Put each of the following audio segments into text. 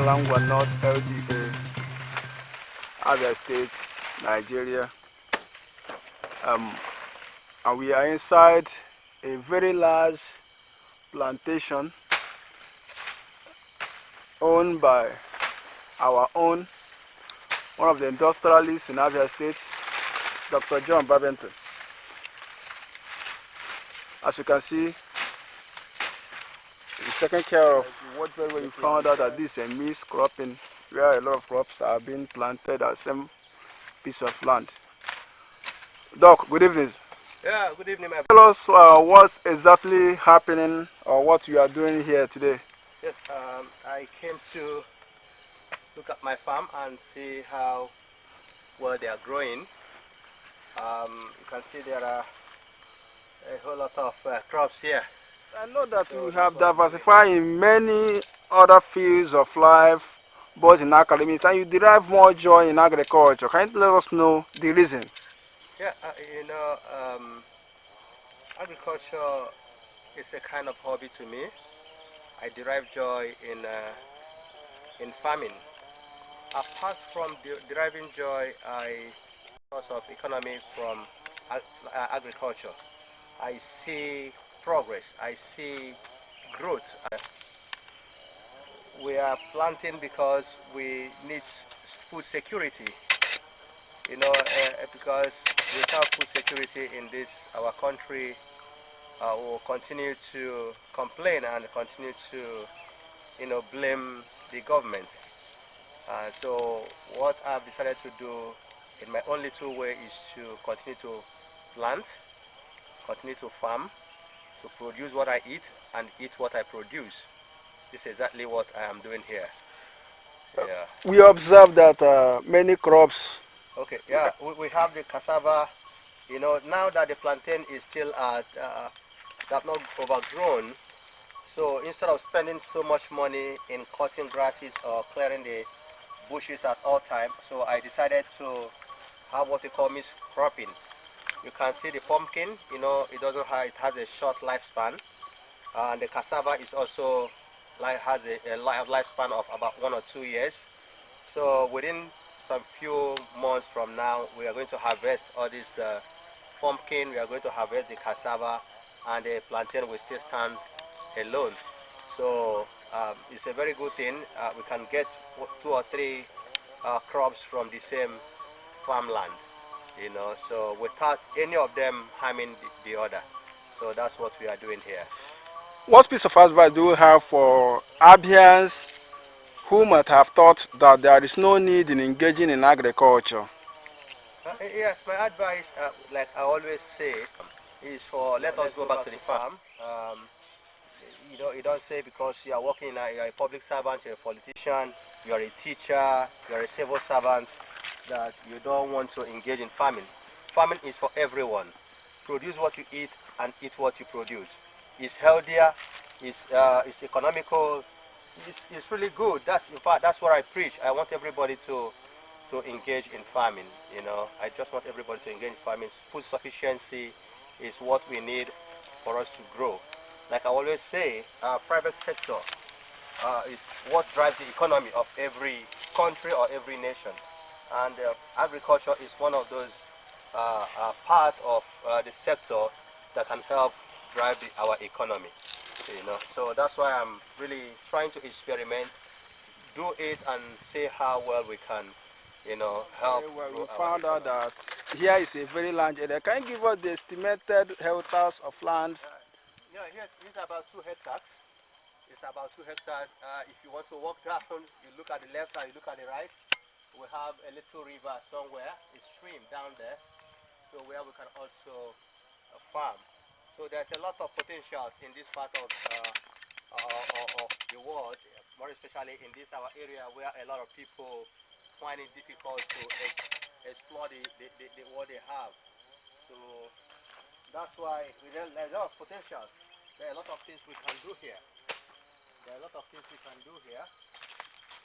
Langwa North LGA, Abia State, Nigeria. And we are inside a very large plantation owned by our own, one of the industrialists in Abia State, Dr. John BABINGTON. As you can see, he's taking care of what we found out that this is a mixed cropping, where a lot of crops are being planted at the same piece of land. Doc, good evening. Yeah, good evening, my Tell us what's exactly happening or what you are doing here today. Yes, I came to look at my farm and see how well they are growing. You can see there are a whole lot of crops here. I know that So you have that's what I'm doing. diversified in many other fields of life, both in academics, and you derive more joy in agriculture. Can you let us know the reason? Yeah, agriculture is a kind of hobby to me. I derive joy in farming. Apart from deriving joy, source of economy from agriculture. I see progress. I see growth. We are planting because we need food security. Because without food security in this our country, we'll continue to complain and continue to, blame the government. So what I've decided to do in my own little way is to continue to plant, continue to farm, to produce what I eat and eat what I produce. This is exactly what I am doing here. Yeah. We observe that many crops. Okay. Yeah. We have the cassava. Now that the plantain is still they have not overgrown. So instead of spending so much money in cutting grasses or clearing the bushes at all time, so I decided to have what we call mixed cropping. You can see the pumpkin. It has a short lifespan, and the cassava is also has a lifespan of about 1 or 2 years. So within some few months from now, we are going to harvest all this pumpkin. We are going to harvest the cassava, and the plantain will still stand alone. So it's a very good thing. We can get 2 or 3 crops from the same farmland, so without any of them harming the other. So that's what we are doing here. What piece of advice do you have for Abians who might have thought that there is no need in engaging in agriculture? Yes, my advice, like I always say, is for let us go back to the farm. You don't say because you are working you're a public servant, you're a politician, you're a teacher, you're a civil servant, that you don't want to engage in farming. Farming is for everyone. Produce what you eat and eat what you produce. It's healthier, it's economical, it's really good. In fact, that's what I preach. I want everybody to engage in farming. I just want everybody to engage in farming. Food sufficiency is what we need for us to grow. Like I always say, private sector is what drives the economy of every country or every nation, and agriculture is one of those part of the sector that can help drive our economy. So that's why I'm really trying to experiment, do it, and see how well we can help. Well, we found out that here is a very large area. Can you give us the estimated hectares of land? Yeah, here's about 2 hectares. It's about 2 hectares. If you want to walk down, you look at the left and you look at the right. We have a little river somewhere, a stream down there, so where we can also farm. So there's a lot of potentials in this part of the world, more especially in this our area where a lot of people find it difficult to explore what they have. So that's why there's a lot of potentials. There are a lot of things we can do here. There are a lot of things we can do here.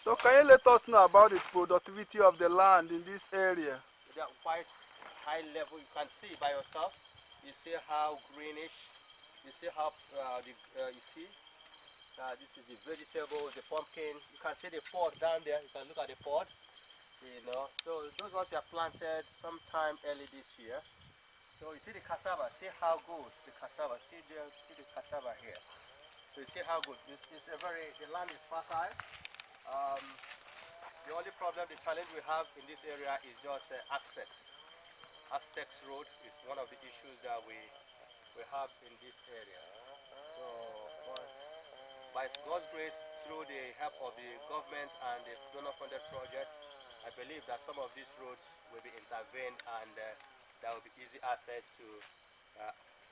So can you let us know about the productivity of the land in this area? They are quite high level. You can see by yourself. You see how greenish. You see how you see This is the vegetables, the pumpkin. You can see the pod down there. You can look at the pod. So those ones were planted sometime early this year. So you see the cassava. See how good the cassava. See the cassava here. So you see how good. The land is fertile. Um, the only problem, the challenge we have in this area is just access. Access road is one of the issues that we have in this area. So, by God's grace, through the help of the government and the donor-funded projects, I believe that some of these roads will be intervened and there will be easy access to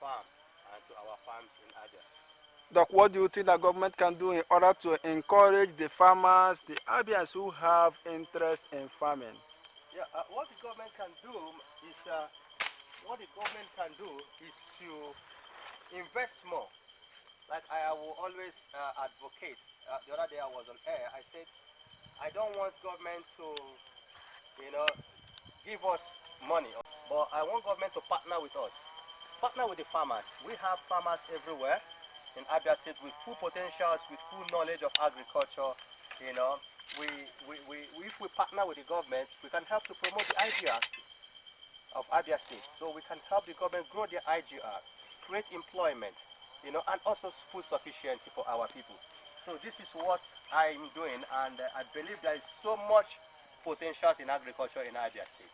farm and to our farms in Abia. Doc, what do you think the government can do in order to encourage the farmers, the Abians who have interest in farming? Yeah, what the government can do is to invest more. Like I will always advocate. The other day I was on air. I said I don't want government to, give us money, but I want government to partner with us, partner with the farmers. We have farmers everywhere in Abia State with full potentials, with full knowledge of agriculture. If we partner with the government, we can help to promote the IGR of Abia State. So we can help the government grow their IGR, create employment, and also food sufficiency for our people. So this is what I'm doing, and I believe there is so much potentials in agriculture in Abia State.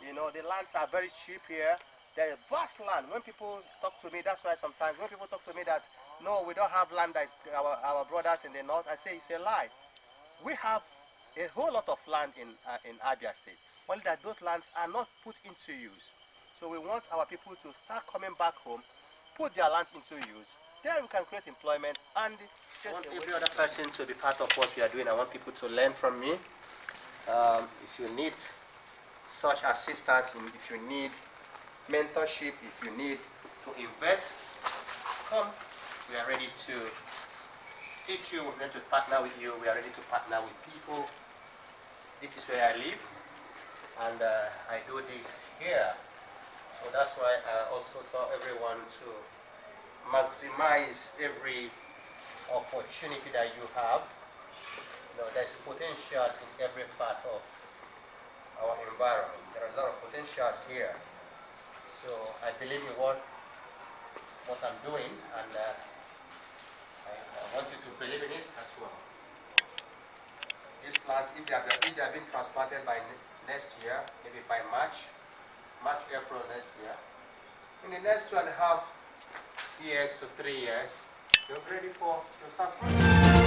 The lands are very cheap here. There's vast land. When people talk to me, that's why sometimes when people talk to me that, no, we don't have land like our brothers in the north, I say it's a lie. We have a whole lot of land in Abia State, only that those lands are not put into use. So we want our people to start coming back home, put their land into use. Then we can create employment, and I want every other person to be part of what we are doing. I want people to learn from me. If you need such assistance, if you need mentorship, if you need to invest, come. We are ready to teach you. We're going to partner with you. We are ready to partner with people. This is where I live, and I do this here. So that's why I also tell everyone to maximize every opportunity that you have. There's potential in every part of our environment. There are a lot of potentials here. So I believe in what I'm doing, and I want you to believe in it as well. These plants, if they have been transplanted by next year, maybe by March, April next year, in the next 2.5 years to 3 years, you're ready to start fruiting.